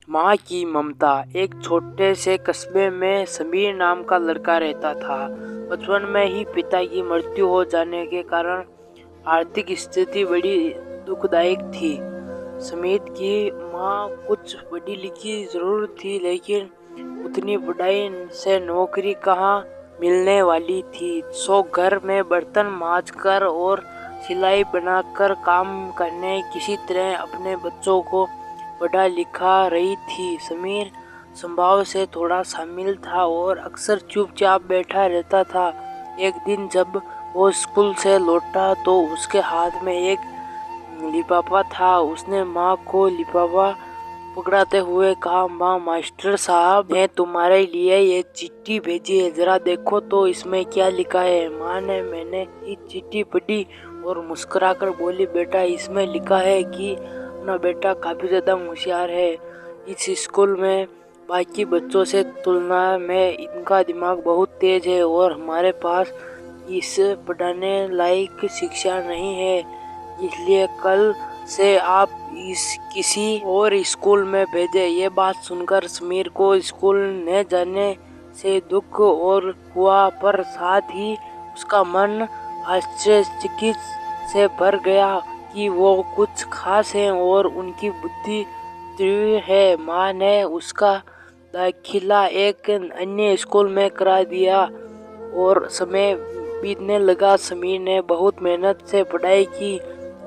माँ की ममता। एक छोटे से कस्बे में समीर नाम का लड़का रहता था। बचपन में ही पिता की मृत्यु हो जाने के कारण आर्थिक स्थिति बड़ी दुखदायक थी। समीर की माँ कुछ पढ़ी लिखी जरूर थी, लेकिन उतनी पढ़ाई से नौकरी कहाँ मिलने वाली थी। सो घर में बर्तन मांजकर और सिलाई बनाकर काम करने किसी तरह अपने बच्चों को पढ़ा लिखा रही थी। समीर स्वभाव से थोड़ा शामिल था और अक्सर चुपचाप बैठा रहता था। एक दिन जब वो स्कूल से लौटा तो उसके हाथ में एक लिफाफा था। उसने माँ को लिफाफा पकड़ाते हुए कहा, माँ, मास्टर साहब ने तुम्हारे लिए ये चिट्ठी भेजी है, जरा देखो तो इसमें क्या लिखा है। माँ ने मैंने ये चिट्ठी पढ़ी और मुस्कुराकर बोली, बेटा, इसमें लिखा है कि अपना बेटा काफी ज्यादा होशियार है। इस स्कूल में बाकी बच्चों से तुलना में इनका दिमाग बहुत तेज है और हमारे पास इसे पढ़ाने लायक शिक्षा नहीं है, इसलिए कल से आप इस किसी और स्कूल में भेजे। ये बात सुनकर समीर को स्कूल न जाने से दुख और हुआ, पर साथ ही उसका मन आश्चर्यचकित से भर गया कि वो कुछ खास है और उनकी बुद्धि तीव्र है। माँ ने उसका दाखिला एक अन्य स्कूल में करा दिया और समय बीतने लगा। समीर ने बहुत मेहनत से पढ़ाई की।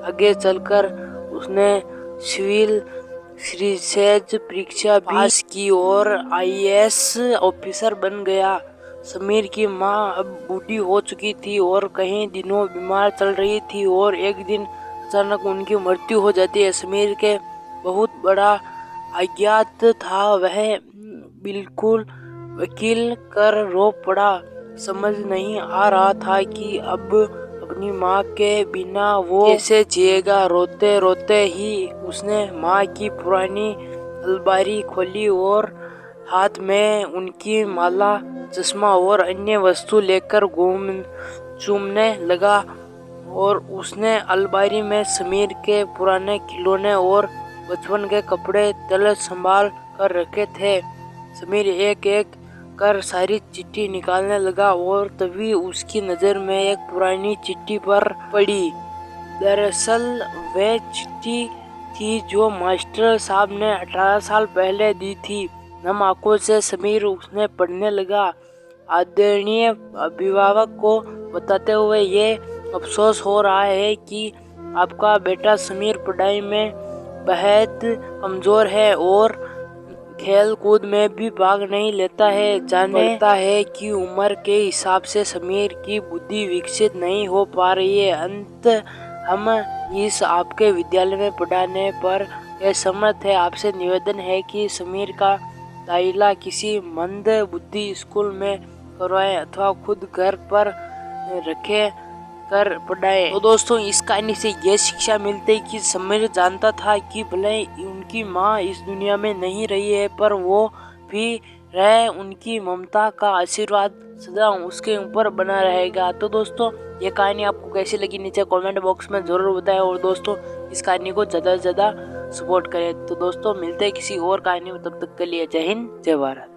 आगे चलकर उसने सिविल सर्विसेज परीक्षा पास की और आईएएस ऑफिसर बन गया। समीर की माँ अब बूढ़ी हो चुकी थी और कई दिनों बीमार चल रही थी और एक दिन अचानक उनकी मृत्यु हो जाती है। समीर के बहुत बड़ा अज्ञात था, वह बिल्कुल वकील कर रो पड़ा। समझ नहीं आ रहा था कि अब अपनी माँ के बिना वो कैसे जिएगा। रोते रोते ही उसने माँ की पुरानी अलमारी खोली और हाथ में उनकी माला, चश्मा और अन्य वस्तु लेकर चूमने लगा और उसने अलमारी में समीर के पुराने खिलौने और बचपन के कपड़े तले संभाल कर रखे थे। समीर एक एक कर सारी चिट्ठी निकालने लगा और तभी उसकी नजर में एक पुरानी चिट्ठी पर पड़ी। दरअसल वह चिट्ठी थी जो मास्टर साहब ने 18 साल पहले दी थी। नम आंखों से समीर उसने पढ़ने लगा। आदरणीय अभिभावक को बताते हुए ये अफसोस हो रहा है कि आपका बेटा समीर पढ़ाई में बेहद कमजोर है और खेल कूद में भी भाग नहीं लेता है। जाने पड़ता है कि उम्र के हिसाब से समीर की बुद्धि विकसित नहीं हो पा रही है। अंत हम इस आपके विद्यालय में पढ़ाने पर असमर्थ है। आपसे निवेदन है कि समीर का दाखिला किसी मंद बुद्धि स्कूल में करवाएं अथवा खुद घर पर रखे कर पढ़ाएं। तो दोस्तों, इस कहानी से यह शिक्षा मिलती है कि समीर जानता था कि भले उनकी माँ इस दुनिया में नहीं रही है, पर वो भी रहे, उनकी ममता का आशीर्वाद सदा उसके ऊपर बना रहेगा। तो दोस्तों, ये कहानी आपको कैसी लगी नीचे कमेंट बॉक्स में जरूर बताएं और दोस्तों, इस कहानी को ज़्यादा से ज़्यादा सपोर्ट करें। तो दोस्तों, मिलते हैं किसी और कहानी में, तब तक के लिए जय हिंद, जय भारत।